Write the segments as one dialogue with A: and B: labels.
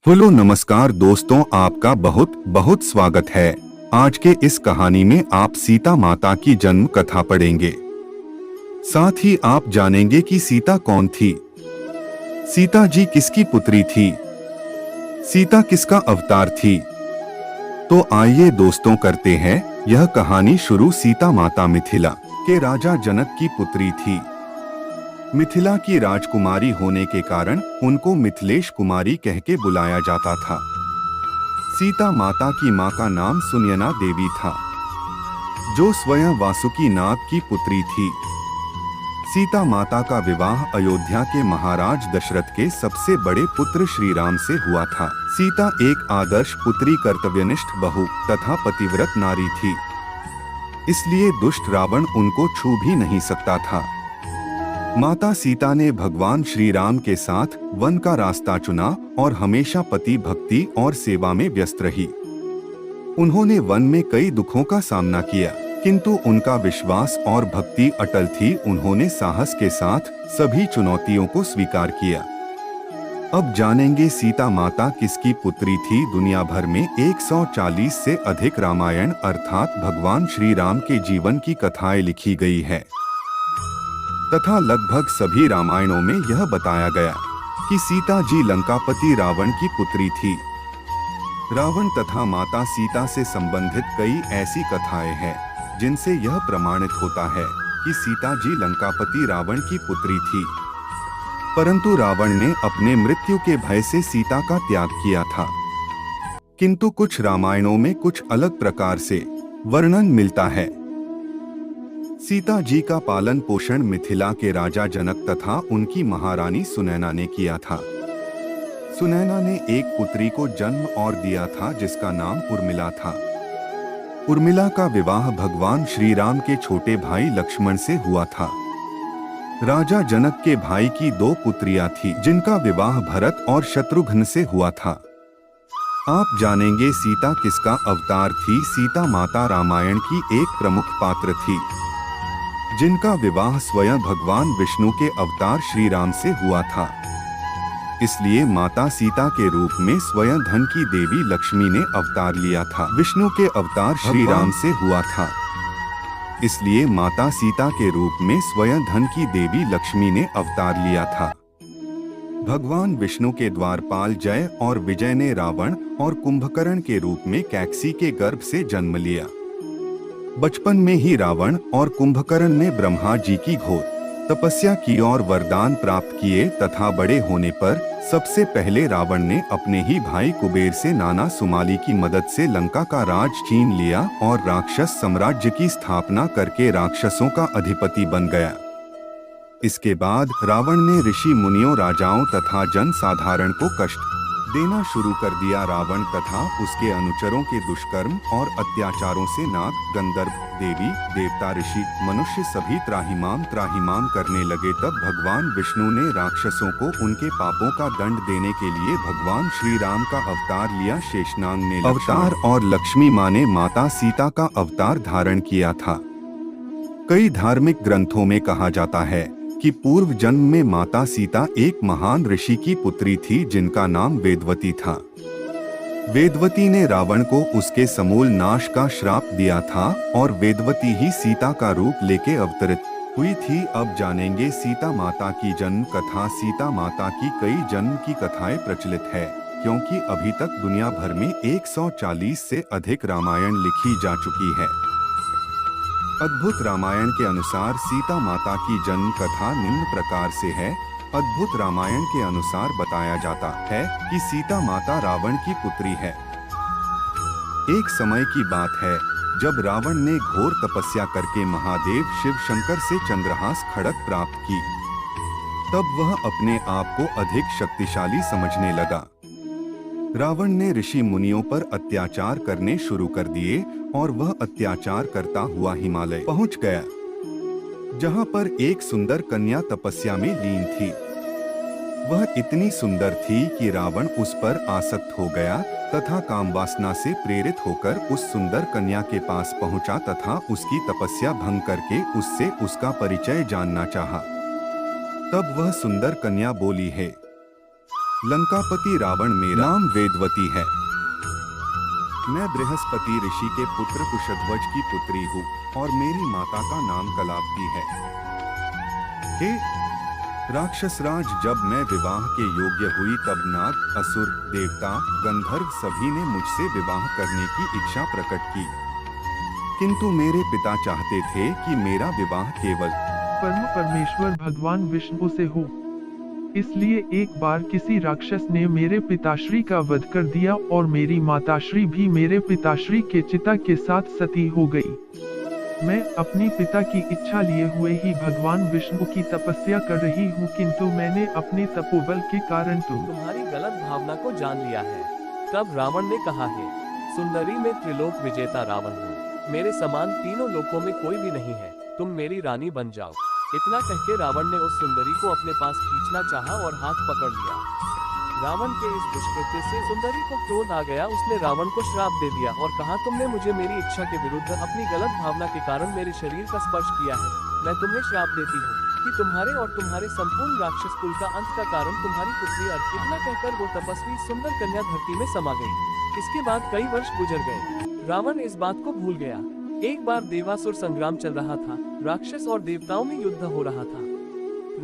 A: Hello नमस्कार दोस्तों, आपका बहुत बहुत स्वागत है। आज के इस कहानी में आप सीता माता की जन्म कथा पढ़ेंगे। साथ ही आप जानेंगे कि सीता कौन थी, सीता जी किसकी पुत्री थी, सीता किसका अवतार थी। तो आइए दोस्तों करते हैं यह कहानी शुरू। सीता माता मिथिला के राजा जनक की पुत्री थी। मिथिला की राजकुमारी होने के कारण उनको मिथिलेश कुमारी कह के बुलाया जाता था। सीता माता की मां का नाम सुनयना देवी था, जो स्वयं वासुकी नाग की पुत्री थी। सीता माता का विवाह अयोध्या के महाराज दशरथ के सबसे बड़े पुत्र श्री राम से हुआ था। सीता एक आदर्श पुत्री, कर्तव्यनिष्ठ बहू तथा पतिव्रत नारी थी, इसलिए दुष्ट रावण उनको छू भी नहीं सकता था। माता सीता ने भगवान श्री राम के साथ वन का रास्ता चुना और हमेशा पति भक्ति और सेवा में व्यस्त रही। उन्होंने वन में कई दुखों का सामना किया, किंतु उनका विश्वास और भक्ति अटल थी। उन्होंने साहस के साथ सभी चुनौतियों को स्वीकार किया। अब जानेंगे सीता माता किसकी पुत्री थी। दुनिया भर में 140 से अधिक रामायण अर्थात भगवान श्री राम के जीवन की कथाएं लिखी गई है तथा लगभग सभी रामायणों में यह बताया गया कि सीता जी लंकापति रावण की पुत्री थी। रावण तथा माता सीता से संबंधित कई ऐसी कथाएं हैं जिनसे यह प्रमाणित होता है कि सीता जी लंकापति रावण की पुत्री थी, परंतु रावण ने अपने मृत्यु के भय से सीता का त्याग किया था। किंतु कुछ रामायणों में कुछ अलग प्रकार से वर्णन मिलता है। सीता जी का पालन पोषण मिथिला के राजा जनक तथा उनकी महारानी सुनैना ने किया था। सुनैना ने एक पुत्री को जन्म और दिया था जिसका नाम उर्मिला था। उर्मिला का विवाह भगवान श्री राम के छोटे भाई लक्ष्मण से हुआ था। राजा जनक के भाई की दो पुत्रियां थी जिनका विवाह भरत और शत्रुघ्न से हुआ था। आप जानेंगे सीता किसका अवतार थी। सीता माता रामायण की एक प्रमुख पात्र थी जिनका विवाह स्वयं भगवान विष्णु के अवतार श्री राम से हुआ था। इसलिए माता सीता के रूप में स्वयं धन की देवी लक्ष्मी ने अवतार लिया था। विष्णु के अवतार श्री राम से हुआ था, इसलिए माता सीता के रूप में स्वयं धन की देवी लक्ष्मी ने अवतार लिया था। भगवान विष्णु के द्वारपाल जय और विजय ने रावण और कुंभकर्ण के रूप में कैकसी के गर्भ से जन्म लिया। बचपन में ही रावण और कुंभकर्ण ने ब्रह्मा जी की घोर तपस्या की और वरदान प्राप्त किए तथा बड़े होने पर सबसे पहले रावण ने अपने ही भाई कुबेर से नाना सुमाली की मदद से लंका का राज छीन लिया और राक्षस साम्राज्य की स्थापना करके राक्षसों का अधिपति बन गया। इसके बाद रावण ने ऋषि मुनियों, राजाओं तथा जन साधारण को कष्ट देना शुरू कर दिया। रावण तथा उसके अनुचरों के दुष्कर्म और अत्याचारों से नाग, गंधर्व, देवी, देवता, ऋषि, मनुष्य सभी त्राहिमाम करने लगे। तब भगवान विष्णु ने राक्षसों को उनके पापों का दंड देने के लिए भगवान श्री राम का अवतार लिया। शेषनाग ने अवतार और लक्ष्मी माँ ने माता सीता का अवतार धारण किया था। कई धार्मिक ग्रंथों में कहा जाता है कि पूर्व जन्म में माता सीता एक महान ऋषि की पुत्री थी जिनका नाम वेदवती था। वेदवती ने रावण को उसके समूल नाश का श्राप दिया था और वेदवती ही सीता का रूप लेके अवतरित हुई थी। अब जानेंगे सीता माता की जन्म कथा। सीता माता की कई जन्म की कथाएं प्रचलित है, क्योंकि अभी तक दुनिया भर में 140 से अधिक रामायण लिखी जा चुकी है। अद्भुत रामायण के अनुसार सीता माता की जन्म कथा निम्न प्रकार से है। अद्भुत रामायण के अनुसार बताया जाता है कि सीता माता रावण की पुत्री है। एक समय की बात है जब रावण ने घोर तपस्या करके महादेव शिव शंकर से चंद्रहास खड्ग प्राप्त की। तब वह अपने आप को अधिक शक्तिशाली समझने लगा। रावण ने ऋषि मुनियों पर अत्याचार करने शुरू कर दिए और वह अत्याचार करता हुआ हिमालय पहुंच गया, जहां पर एक सुंदर कन्या तपस्या में लीन थी। वह इतनी सुंदर थी कि रावण उस पर आसक्त हो गया तथा कामवासना से प्रेरित होकर उस सुंदर कन्या के पास पहुंचा तथा उसकी तपस्या भंग करके उससे उसका परिचय जानना चाहा। तब वह सुंदर कन्या बोली, है लंकापति रावण मेरा नाम वेदवती है। मैं बृहस्पति ऋषि के पुत्र कुशध्वज की पुत्री हूँ और मेरी माता का नाम कलावती है। हे राक्षसराज, जब मैं विवाह के योग्य हुई तब नाग, असुर, देवता, गंधर्व सभी ने मुझसे विवाह करने की इच्छा प्रकट की, किंतु मेरे पिता चाहते थे कि मेरा विवाह केवल
B: परमेश्वर भगवान विष्णु से हो। इसलिए एक बार किसी राक्षस ने मेरे पिताश्री का वध कर दिया और मेरी माताश्री भी मेरे पिताश्री के चिता के साथ सती हो गई। मैं अपनी पिता की इच्छा लिए हुए ही भगवान विष्णु की तपस्या कर रही हूँ, किंतु मैंने अपने तपोबल के कारण
C: तुम्हारी गलत भावना को जान लिया है। तब रावण ने कहा है, सुंदरी में त्रिलोक विजेता रावण हूँ, मेरे समान तीनों लोकों में कोई भी नहीं है, तुम मेरी रानी बन जाओ। इतना कहके रावण ने उस सुंदरी को अपने पास खींचना चाहा और हाथ पकड़ लिया। रावण के इस दुष्कृत्य से सुंदरी को क्रोध आ गया। उसने रावण को श्राप दे दिया और कहा, तुमने मुझे मेरी इच्छा के विरुद्ध अपनी गलत भावना के कारण मेरे शरीर का स्पर्श किया है। मैं तुम्हें श्राप देती हूँ कि तुम्हारे और तुम्हारे संपूर्ण राक्षस कुल का अंत का कारण तुम्हारी पुत्री अर्थ। इतना कहकर वो तपस्वी सुंदर कन्या धरती में समा गई। इसके बाद कई वर्ष गुजर गए। रावण इस बात को भूल गया। एक बार देवासुर संग्राम चल रहा था। राक्षस और देवताओं में युद्ध हो रहा था।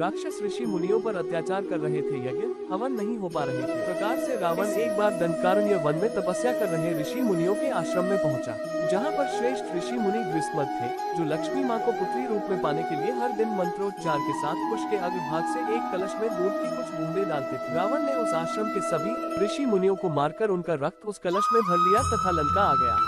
C: राक्षस ऋषि मुनियों पर अत्याचार कर रहे थे, यज्ञ हवन नहीं हो पा रहे थे। प्रकार से रावण एक बार दंडकारण्य वन में तपस्या कर रहे ऋषि मुनियों के आश्रम में पहुंचा, जहां पर श्रेष्ठ ऋषि मुनि ग्रीष्मद थे, जो लक्ष्मी मां को पुत्री रूप में पाने के लिए हर दिन मंत्रोच्चार के साथ कुश के अग्रभाग से एक कलश में दूध की कुछ बूंदे डालते थे। रावण ने उस आश्रम के सभी ऋषि मुनियों को मारकर उनका रक्त उस कलश में भर लिया तथा लंका आ गया।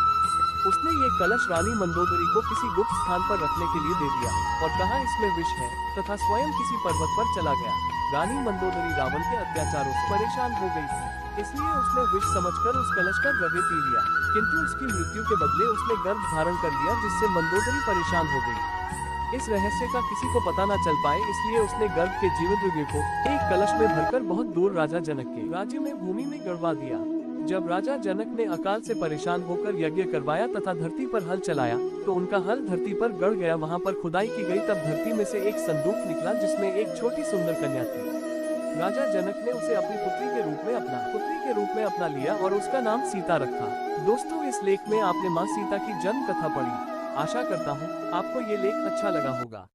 C: उसने ये कलश रानी मंदोदरी को किसी गुप्त स्थान पर रखने के लिए दे दिया और कहा, इसमें विष है, तथा स्वयं किसी पर्वत पर चला गया। रानी मंदोदरी रावण के अत्याचारों से परेशान हो गई थी, इसलिए उसने विष समझकर उस कलश का द्रव्य पी लिया, किंतु उसकी मृत्यु के बदले उसने गर्भ धारण कर लिया, जिससे मंदोदरी परेशान हो गई। इस रहस्य का किसी को पता न चल पाए, इसलिए उसने गर्भ के जीवित द्रव्य को एक कलश में भरकर बहुत दूर राजा जनक के राज्य में भूमि में गड़वा दिया। जब राजा जनक ने अकाल से परेशान होकर यज्ञ करवाया तथा धरती पर हल चलाया, तो उनका हल धरती पर गड़ गया। वहां पर खुदाई की गई, तब धरती में से एक संदूक निकला जिसमें एक छोटी सुंदर कन्या थी। राजा जनक ने उसे अपनी पुत्री के रूप में अपना लिया और उसका नाम सीता रखा। दोस्तों, इस लेख में आपने माँ सीता की जन्म कथा पढ़ी। आशा करता हूँ आपको ये लेख अच्छा लगा होगा।